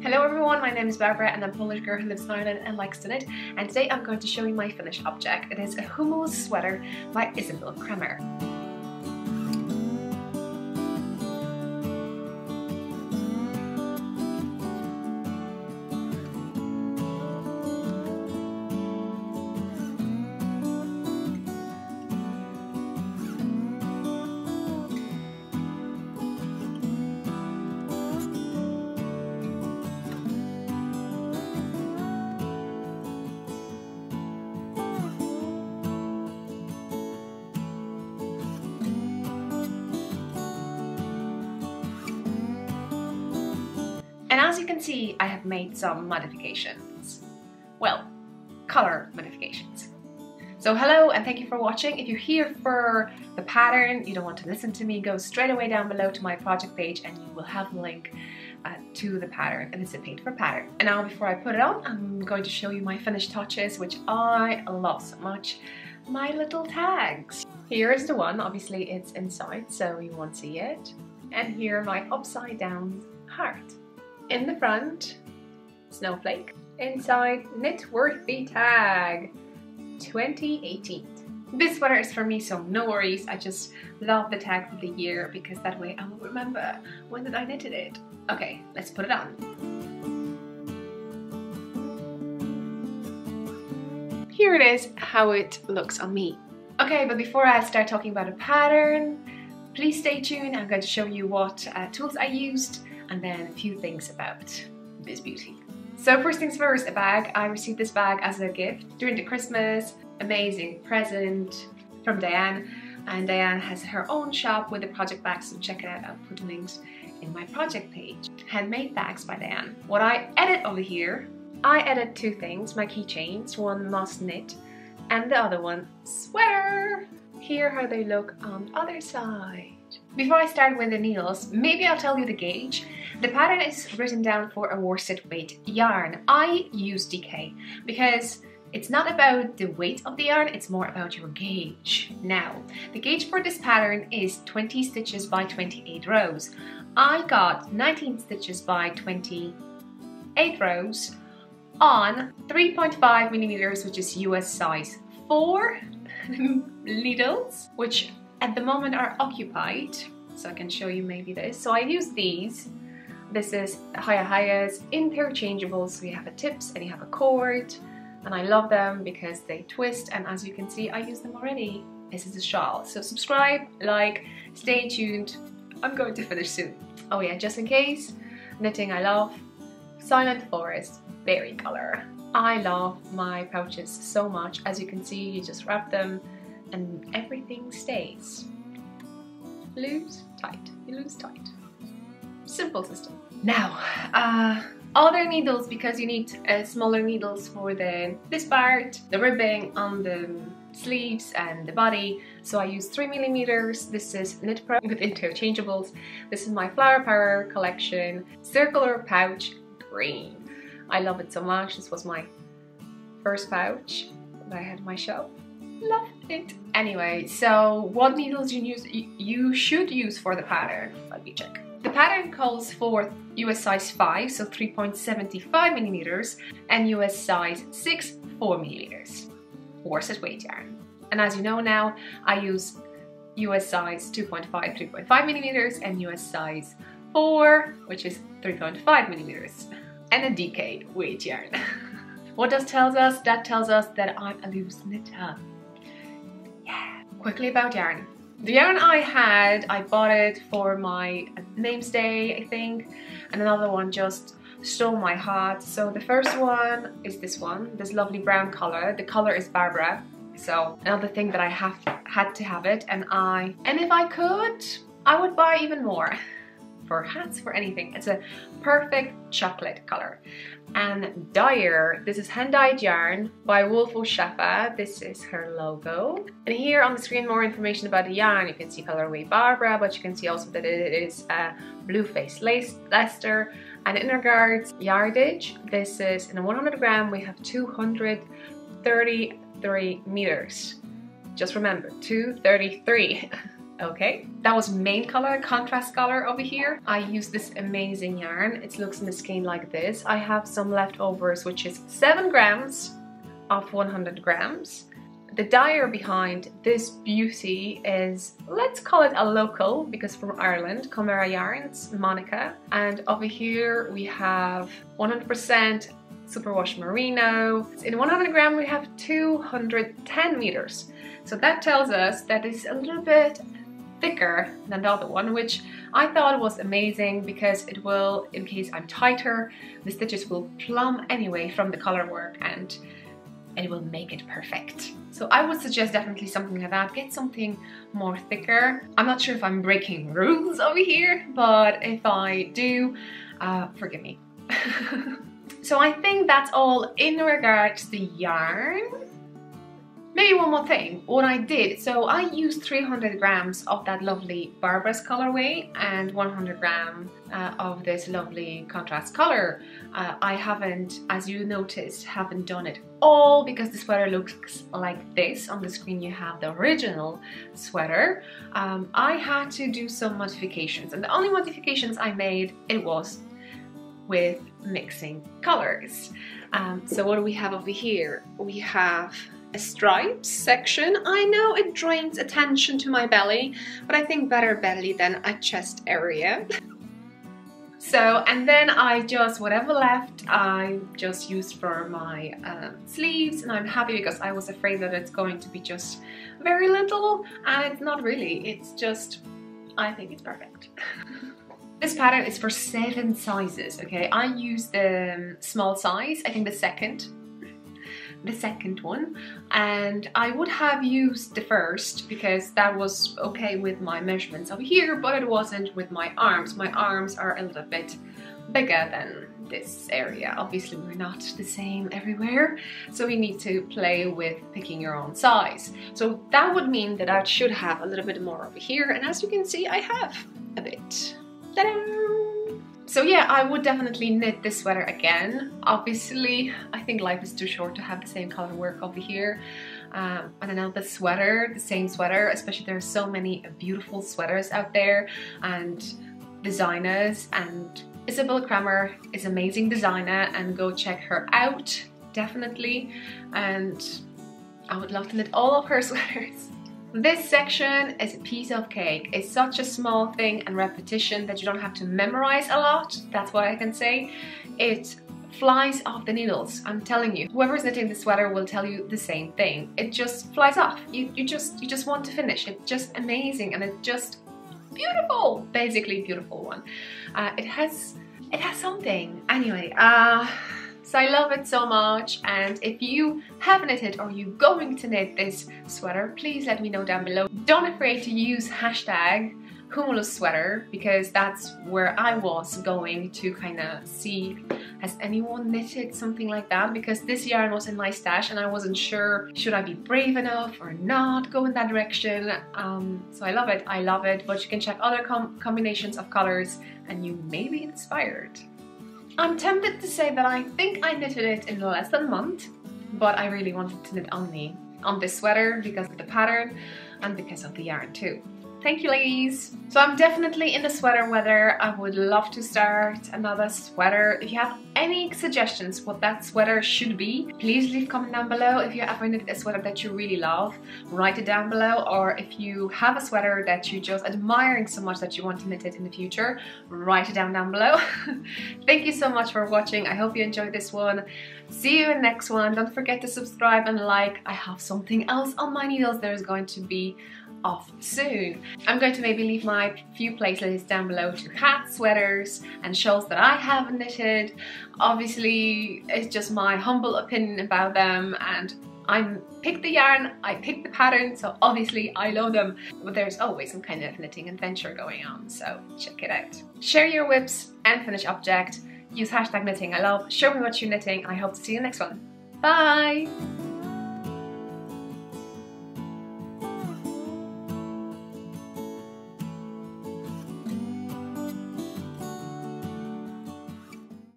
Hello everyone, my name is Barbara and I'm a Polish girl who lives in Ireland and likes to knit, and today I'm going to show you my finished object. It is a Hummel sweater by Isabel Kremer. And as you can see, I have made some modifications. Well, color modifications. So hello and thank you for watching. If you're here for the pattern, you don't want to listen to me, go straight away down below to my project page and you will have the link to the pattern, and it's a paid for pattern. And now before I put it on, I'm going to show you my finished touches, which I love so much. My little tags. Here's the one, obviously it's inside so you won't see it. And here my upside down heart. In the front, snowflake. Inside, Knitworthy tag 2018. This sweater is for me, so no worries. I just love the tag of the year because that way I will remember when did I knitted it. Okay, let's put it on. Here it is, how it looks on me. Okay, but before I start talking about a pattern, please stay tuned. I'm going to show you what tools I used and then a few things about this beauty. So first things first, a bag. I received this bag as a gift during the Christmas. Amazing present from Diane. And Diane has her own shop with a project bag, so check it out. I'll put links in my project page. Handmade bags by Diane. What I edit over here, I edit two things, my keychains, one must knit and the other one sweater. Here how they look on the other side. Before I start with the needles, maybe I'll tell you the gauge. The pattern is written down for a worsted weight yarn. I use DK because it's not about the weight of the yarn, it's more about your gauge. Now, the gauge for this pattern is 20 stitches by 28 rows. I got 19 stitches by 28 rows on 3.5 millimeters, which is US size 4 needles, which at the moment are occupied, so I can show you maybe this. So I use these. This is Hayas interchangeable, so you have a tips and you have a cord, and I love them because they twist, and as you can see I use them already. This is a shawl, so subscribe, like, stay tuned, I'm going to finish soon. Oh yeah, just in case, knitting I love, Silent Forest berry color. I love my pouches so much. As you can see, you just wrap them and everything stays. Loose, tight, you lose tight. Simple system. Now, other needles, because you need smaller needles for this part, the ribbing on the sleeves and the body. So I use 3 millimeters. This is Knit Pro with interchangeables. This is my Flower Power collection, circular pouch, green. I love it so much. This was my first pouch that I had in my shop. Love it. Anyway, so what needles you should use for the pattern? Let me check. The pattern calls for US size 5, so 3.75 millimeters, and US size 6, 4 millimeters. Worsted weight yarn. And as you know now, I use US size 2.5, 3.5 millimeters, and US size 4, which is 3.5 millimeters, and a DK weight yarn. What does tells us? That tells us that I'm a loose knitter. Yeah. Quickly about yarn. The yarn I had, I bought it for my name's day, I think, and another one just stole my heart. So the first one is this one, this lovely brown color. The color is Barbara. So another thing that I had to have it, and if I could, I would buy even more. For hats, for anything. It's a perfect chocolate color. And Dyer, this is hand-dyed yarn by Wolfo Shaffa. This is her logo. And here on the screen more information about the yarn. You can see colorway Barbara, but you can see also that it is a blue face Leicester and inner guards yardage. This is in a 100 gram, we have 233 meters. Just remember, 233. Okay, that was main color, contrast color over here. I used this amazing yarn. It looks in the skein like this. I have some leftovers, which is 7 grams of 100 grams. The dyer behind this beauty is, let's call it a local, because from Ireland, Comera Yarns, Monica. And over here we have 100% superwash merino. In 100 gram we have 210 meters. So that tells us that it's a little bit thicker than the other one, which I thought was amazing because it will, in case I'm tighter, the stitches will plumb anyway from the color work and it will make it perfect. So I would suggest definitely something like that. Get something more thicker. I'm not sure if I'm breaking rules over here, but if I do, forgive me. So I think that's all in regards to the yarn. Maybe one more thing, what I did, so I used 300 grams of that lovely Barbara's colorway and 100 grams of this lovely contrast color. I haven't, as you noticed, haven't done it all because the sweater looks like this. On the screen you have the original sweater. I had to do some modifications, and the only modifications I made, it was with mixing colors. So what do we have over here? We have a stripes section. I know it drains attention to my belly, but I think better belly than a chest area. So, and then I just, whatever left, I just used for my sleeves, and I'm happy because I was afraid that it's going to be just very little, and it's not really, it's just, I think it's perfect. This pattern is for 7 sizes, okay? I used the small size, I think the second one, and I would have used the first because that was okay with my measurements over here, but it wasn't with my arms. My arms are a little bit bigger than this area. Obviously we're not the same everywhere, so we need to play with picking your own size. So that would mean that I should have a little bit more over here, and as you can see I have a bit. Ta-da! So yeah, I would definitely knit this sweater again. Obviously, I think life is too short to have the same color work over here. And I know the sweater, the same sweater, especially there are so many beautiful sweaters out there and designers, and Isabel Kramer is an amazing designer, and go check her out, definitely. And I would love to knit all of her sweaters. This section is a piece of cake. It's such a small thing and repetition that you don't have to memorize a lot. That's what I can say. It flies off the needles. I'm telling you, whoever's knitting the sweater will tell you the same thing. It just flies off. You just want to finish. It's just amazing, and it's just beautiful. Basically, beautiful one. It has something. Anyway, so I love it so much, and if you have knitted or you're going to knit this sweater, please let me know down below. Don't be afraid to use hashtag Humulus sweater, because that's where I was going to kind of see, has anyone knitted something like that? Because this yarn was in my stash and I wasn't sure, should I be brave enough or not go in that direction. So I love it, but you can check other combinations of colors and you may be inspired. I'm tempted to say that I think I knitted it in less than a month, but I really wanted to knit on this sweater because of the pattern and because of the yarn too. Thank you, ladies. So I'm definitely in the sweater weather. I would love to start another sweater. If you have any suggestions what that sweater should be, please leave a comment down below. If you ever knitted a sweater that you really love, write it down below. Or if you have a sweater that you're just admiring so much that you want to knit it in the future, write it down below. Thank you so much for watching. I hope you enjoyed this one. See you in the next one. Don't forget to subscribe and like. I have something else on my needles. There's going to be off soon. I'm going to maybe leave my few playlists down below to hats, sweaters and shawls that I have knitted. Obviously it's just my humble opinion about them, and I picked the yarn, I picked the pattern, so obviously I love them, but there's always some kind of knitting adventure going on, so check it out. Share your whips and finished object, use hashtag knitting I love, show me what you're knitting, and I hope to see you in the next one. Bye!